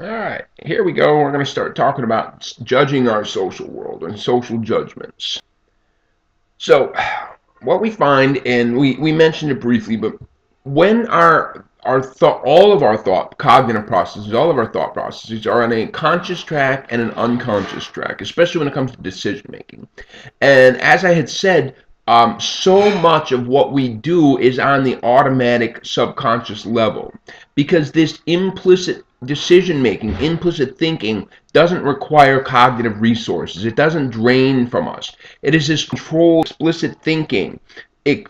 All right, here we go. We're going to start talking about judging our social world and social judgments. So, what we find, and we mentioned it briefly, but when our thought, all of our thought, cognitive processes, all of our thought processes are on a conscious track and an unconscious track, especially when it comes to decision making. And as I had said, so much of what we do is on the automatic subconscious level because this implicit decision making, implicit thinking doesn't require cognitive resources. It doesn't drain from us. It is this controlled, explicit thinking,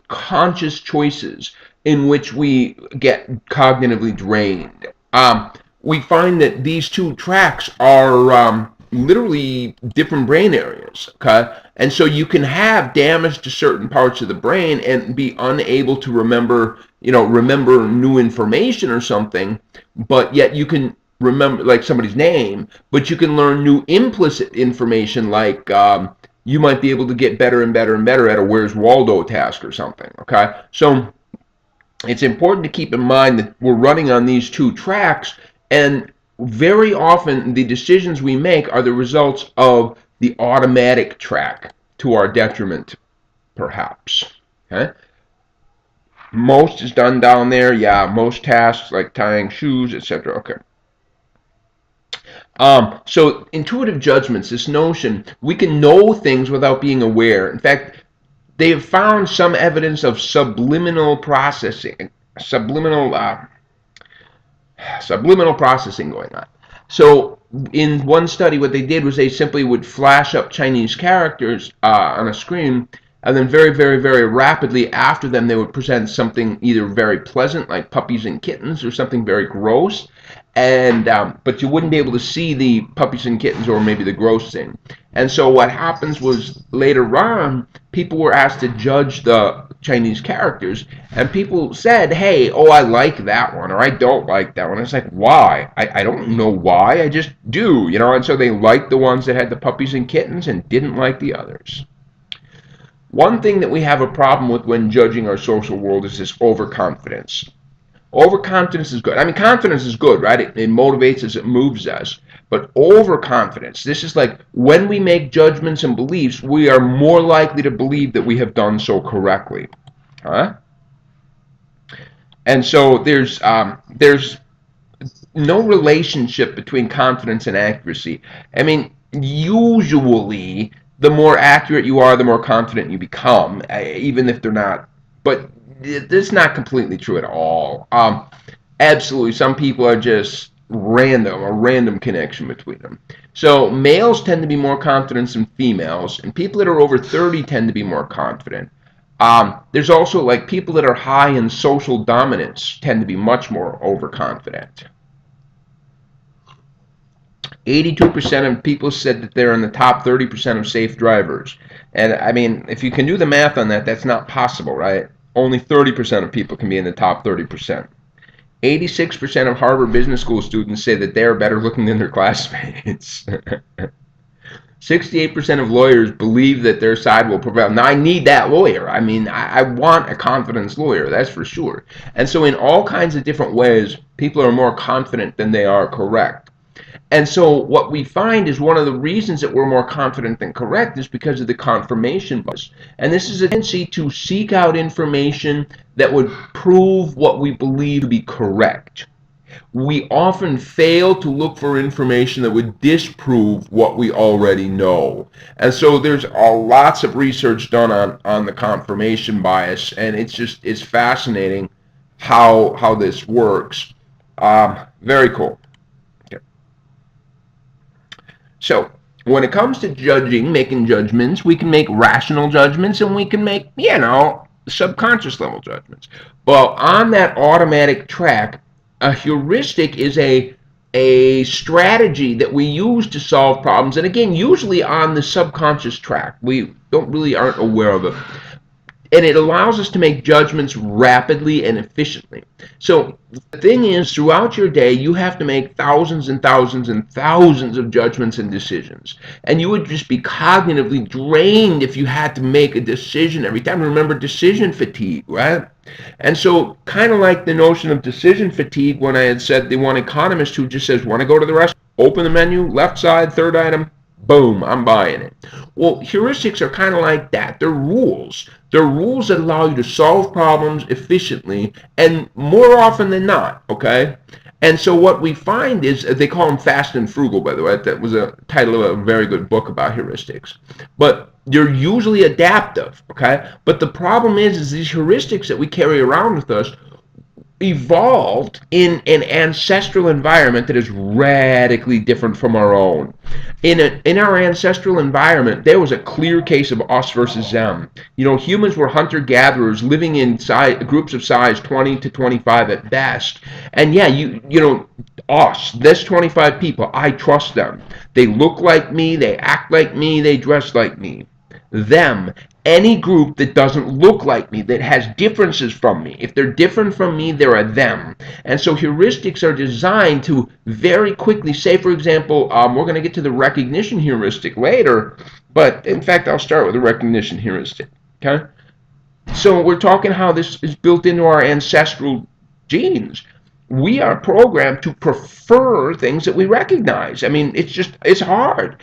conscious choices in which we get cognitively drained. We find that these two tracks are literally different brain areas. Okay, and so you can have damage to certain parts of the brain and be unable to remember new information or something, but yet you can remember like somebody's name, but you can learn new implicit information like you might be able to get better and better and better at a Where's Waldo task or something. Okay, so it's important to keep in mind that we're running on these two tracks, and very often the decisions we make are the results of the automatic track to our detriment, perhaps. Okay? Most is done down there. Yeah, most tasks like tying shoes, etc. Okay. So intuitive judgments, this notion we can know things without being aware. In fact, they have found some evidence of subliminal processing, subliminal subliminal processing going on. So in one study, what they did was they simply would flash up Chinese characters on a screen, and then very, very, very rapidly after them, they would present something either very pleasant, like puppies and kittens, or something very gross. And but you wouldn't be able to see the puppies and kittens or maybe the gross thing. And so what happens was later on, people were asked to judge the Chinese characters, and people said, "Hey, oh, I like that one, or I don't like that one." It's like, why? I don't know why. I just do, you know. And so they liked the ones that had the puppies and kittens and didn't like the others. One thing that we have a problem with when judging our social world is this overconfidence. Overconfidence is good. I mean, confidence is good, right? It motivates us, it moves us. But overconfidence, this is like when we make judgments and beliefs, we are more likely to believe that we have done so correctly. Huh? And so there's no relationship between confidence and accuracy. I mean, usually the more accurate you are, the more confident you become, even if they're not. But this is not completely true at all. Absolutely, some people are just random, a random connection between them. So males tend to be more confident than females, and people that are over 30 tend to be more confident. There's also like people that are high in social dominance tend to be much more overconfident. 82% of people said that they're in the top 30% of safe drivers. And I mean, if you can do the math on that, that's not possible, right? Only 30% of people can be in the top 30%. 86% of Harvard Business School students say that they are better looking than their classmates. 68% of lawyers believe that their side will prevail. Now, I need that lawyer. I mean, I want a confidence lawyer, that's for sure. And so, in all kinds of different ways, people are more confident than they are correct. And so what we find is one of the reasons that we're more confident than correct is because of the confirmation bias. And this is a tendency to seek out information that would prove what we believe to be correct. We often fail to look for information that would disprove what we already know. And so there's lots of research done on the confirmation bias, and it's fascinating how this works. Very cool. So, when it comes to judging, making judgments, we can make rational judgments and we can make, subconscious level judgments. But on that automatic track, a heuristic is a strategy that we use to solve problems. And again, usually on the subconscious track. We don't really aren't aware of it. and it allows us to make judgments rapidly and efficiently. So the thing is, throughout your day, you have to make thousands and thousands and thousands of judgments and decisions. And you would just be cognitively drained if you had to make a decision every time. Remember, decision fatigue, right? And so, kind of like the notion of decision fatigue, when I had said the one economist who just says, want to go to the restaurant, open the menu, left side, third item, boom, I'm buying it. Well, heuristics are kind of like that. They're rules. They're rules that allow you to solve problems efficiently and more often than not, okay? And so what we find is, they call them fast and frugal, by the way. That was a title of a very good book about heuristics. But they're usually adaptive, okay? But the problem is these heuristics that we carry around with us evolved in an ancestral environment that is radically different from our own. In our ancestral environment, there was a clear case of us versus them. You know, humans were hunter-gatherers living in groups of size 20 to 25 at best. And yeah, you know, us, this 25 people, I trust them. They look like me, they act like me, they dress like me. Them, any group that doesn't look like me, that has differences from me. If they're different from me, they're a them. And so heuristics are designed to very quickly, say for example, we're going to get to the recognition heuristic later, but in fact I'll start with the recognition heuristic. Okay? So we're talking how this is built into our ancestral genes. We are programmed to prefer things that we recognize. I mean, it's hard.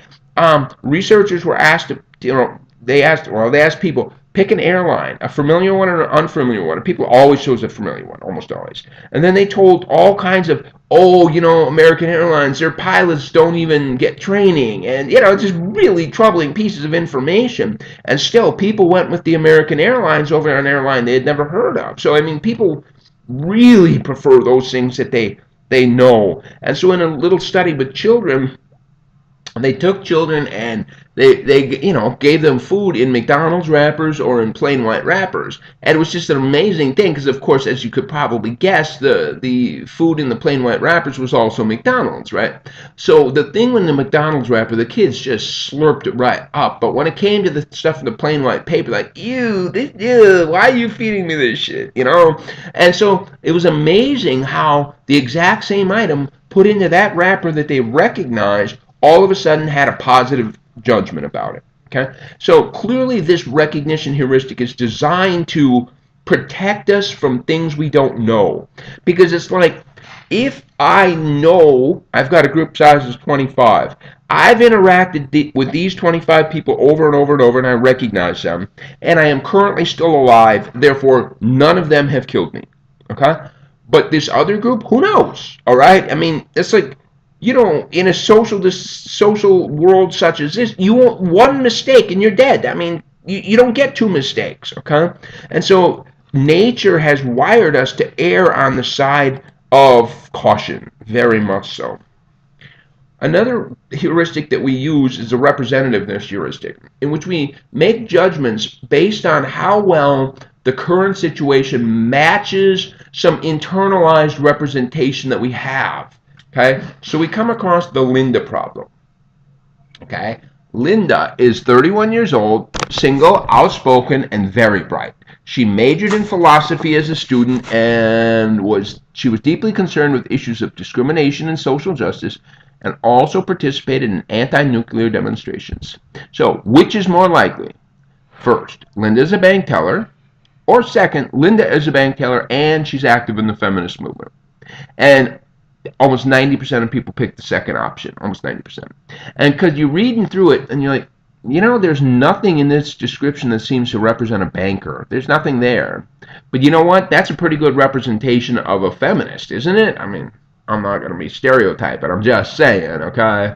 Researchers were asked to, they asked people, pick an airline, a familiar one or an unfamiliar one. And people always chose a familiar one, almost always. And then they told all kinds of, American Airlines, their pilots don't even get training. And, just really troubling pieces of information. And still, people went with the American Airlines over an airline they had never heard of. So, I mean, people really prefer those things that they know. And so in a little study with children, they took children and they gave them food in McDonald's wrappers or in plain white wrappers, and it was just an amazing thing because, of course, as you could probably guess, the food in the plain white wrappers was also McDonald's, right? So the thing with the McDonald's wrapper, the kids just slurped it right up, but when it came to the stuff in the plain white paper, like, ew, why are you feeding me this shit, And so it was amazing how the exact same item put into that wrapper that they recognized all of a sudden had a positive judgment about it. Okay? So clearly this recognition heuristic is designed to protect us from things we don't know. Because it's like, if I know I've got a group size of 25, I've interacted with these 25 people over and over and over, and I recognize them, and I am currently still alive, therefore none of them have killed me. Okay? But this other group, who knows? All right? I mean, it's like, in a social world such as this, you want one mistake and you're dead. I mean, you don't get two mistakes, okay? And so nature has wired us to err on the side of caution, very much so. Another heuristic that we use is the representativeness heuristic, in which we make judgments based on how well the current situation matches some internalized representation that we have. Okay, so we come across the Linda problem. Okay, Linda is 31 years old, single, outspoken, and very bright. She majored in philosophy as a student and she was deeply concerned with issues of discrimination and social justice, and also participated in anti-nuclear demonstrations. So, which is more likely? First, Linda is a bank teller, or second, Linda is a bank teller and she's active in the feminist movement. And almost 90% of people pick the second option, almost 90%. And because you're reading through it and you're like, there's nothing in this description that seems to represent a banker. There's nothing there. But you know what? That's a pretty good representation of a feminist, isn't it? I mean, I'm not going to be stereotyping. I'm just saying, okay?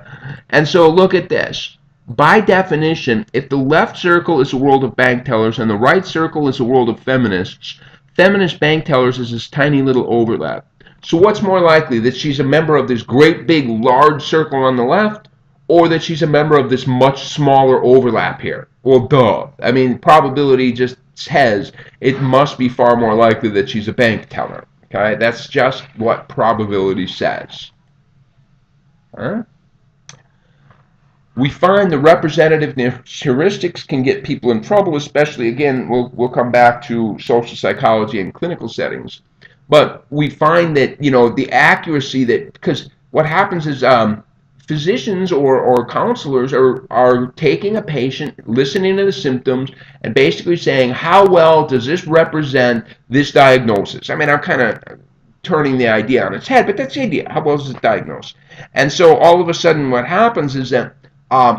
And so look at this. By definition, if the left circle is a world of bank tellers and the right circle is a world of feminists, feminist bank tellers is this tiny little overlap. So what's more likely, that she's a member of this great big large circle on the left, or that she's a member of this much smaller overlap here? Well, duh. I mean, probability just says it must be far more likely that she's a bank teller. Okay, that's just what probability says. Huh? We find the representativeness heuristics can get people in trouble, especially, again, we'll come back to social psychology and clinical settings. But we find that, the accuracy that, because what happens is physicians or counselors are taking a patient, listening to the symptoms, and basically saying, how well does this represent this diagnosis? I mean, I'm kind of turning the idea on its head, but that's the idea. How well is it diagnosed? And so all of a sudden what happens is that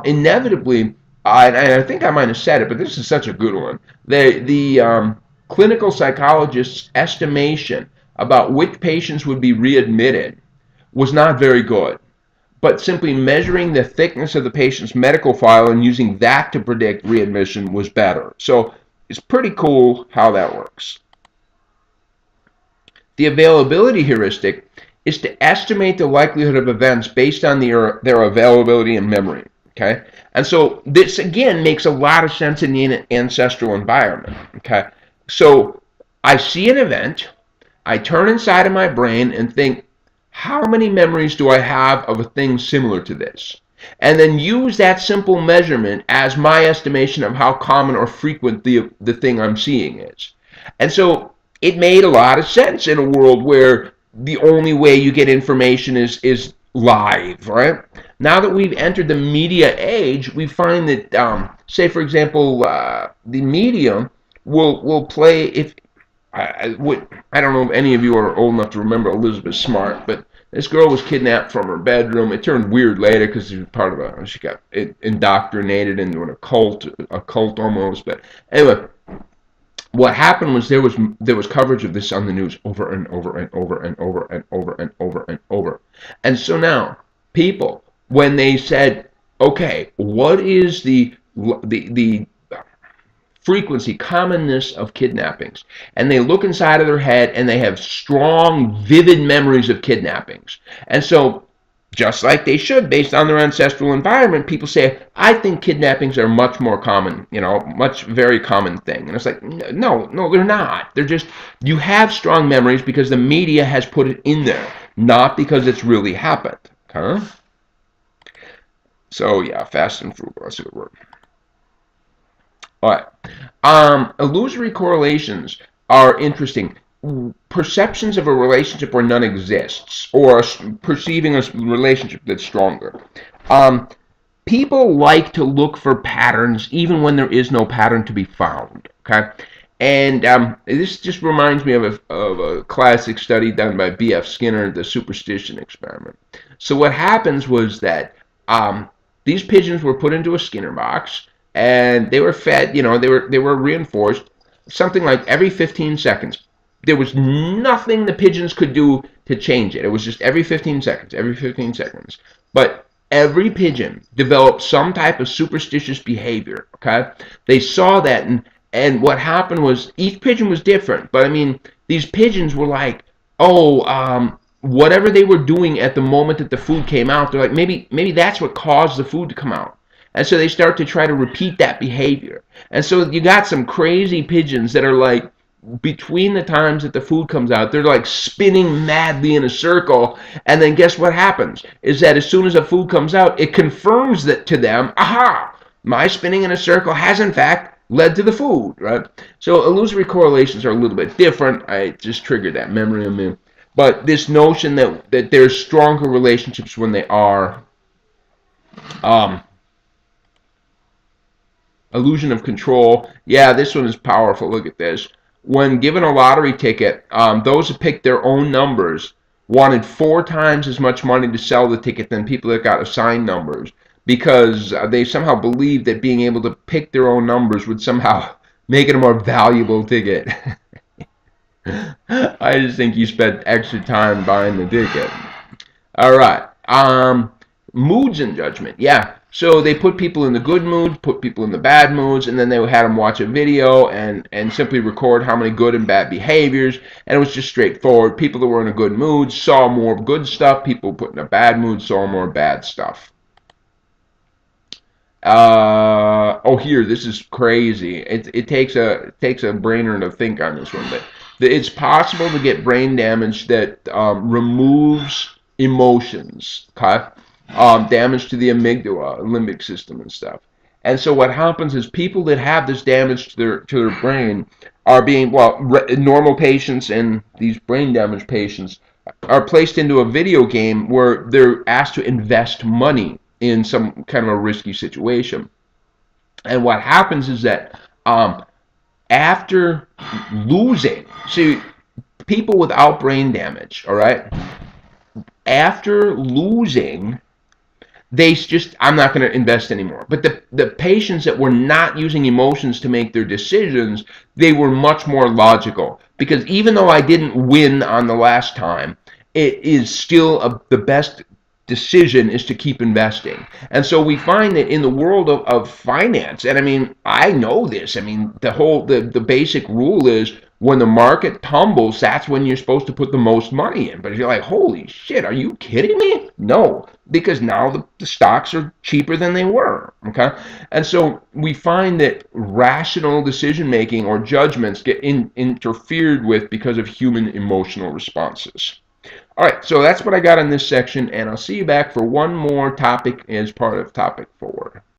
inevitably, and I think I might have said it, but this is such a good one, the clinical psychologist's estimation about which patients would be readmitted was not very good. But simply measuring the thickness of the patient's medical file and using that to predict readmission was better. So it's pretty cool how that works. The availability heuristic is to estimate the likelihood of events based on their availability in memory. Okay, and so this again makes a lot of sense in the ancestral environment. Okay, so I see an event, I turn inside of my brain and think, how many memories do I have of a thing similar to this? And then use that simple measurement as my estimation of how common or frequent the thing I'm seeing is. And so it made a lot of sense in a world where the only way you get information is live, right? Now that we've entered the media age, we find that, say for example, the media will play, if I don't know if any of you are old enough to remember Elizabeth Smart, but this girl was kidnapped from her bedroom. It turned weird later because she was part of she got indoctrinated into a cult almost. But anyway, what happened was there was coverage of this on the news over and over and over and over and over and over and over. And so now people, when they said, okay, what is the frequency, commonness of kidnappings, and they look inside of their head and they have strong, vivid memories of kidnappings. And so, just like they should, based on their ancestral environment, people say, I think kidnappings are much more common, very common thing. And it's like, no, they're not. They're just, you have strong memories because the media has put it in there, not because it's really happened. Okay? So, yeah, fast and frugal, that's a good word. All right. Illusory correlations are interesting. Perceptions of a relationship where none exists, or perceiving a relationship that's stronger. People like to look for patterns even when there is no pattern to be found. Okay, and this just reminds me of a classic study done by B.F. Skinner, the superstition experiment. So what happens was that these pigeons were put into a Skinner box, and they were fed, they were reinforced something like every 15 seconds. There was nothing the pigeons could do to change it. It was just every 15 seconds, every 15 seconds. But every pigeon developed some type of superstitious behavior, okay? They saw that, and what happened was each pigeon was different. But, I mean, these pigeons were like, whatever they were doing at the moment that the food came out, they're like, maybe that's what caused the food to come out. And so they start to try to repeat that behavior. And so you got some crazy pigeons that are like, between the times that the food comes out, they're like spinning madly in a circle. And then guess what happens? Is that as soon as the food comes out, it confirms that to them, aha, my spinning in a circle has in fact led to the food, right? So illusory correlations are a little bit different. I just triggered that memory in me. But this notion that there's stronger relationships when they are illusion of control. Yeah, this one is powerful. Look at this. When given a lottery ticket, those who picked their own numbers wanted 4 times as much money to sell the ticket than people that got assigned numbers, because they somehow believed that being able to pick their own numbers would somehow make it a more valuable ticket. I just think you spent extra time buying the ticket. All right. Moods and judgment. Yeah. So they put people in the good moods, put people in the bad moods, and then they had them watch a video and simply record how many good and bad behaviors. And it was just straightforward. People that were in a good mood saw more good stuff. People put in a bad mood saw more bad stuff. Here, this is crazy. It takes a brainer to think on this one, but it's possible to get brain damage that removes emotions. Okay. damage to the amygdala, limbic system, and stuff. And so what happens is people that have this damage to their brain are being, well, normal patients and these brain damaged patients are placed into a video game where they're asked to invest money in some kind of a risky situation. And what happens is that after losing, see, people without brain damage, all right, after losing, they just, I'm not going to invest anymore. But the patients that were not using emotions to make their decisions, they were much more logical. Because even though I didn't win on the last time, it is still the best decision is to keep investing. And so we find that in the world of finance, and I mean, I know this, I mean, the basic rule is when the market tumbles, that's when you're supposed to put the most money in. But if you're like, holy shit, are you kidding me? No, because now the stocks are cheaper than they were. Okay, and so we find that rational decision making or judgments get interfered with because of human emotional responses. All right, so that's what I got in this section, and I'll see you back for one more topic as part of topic 4.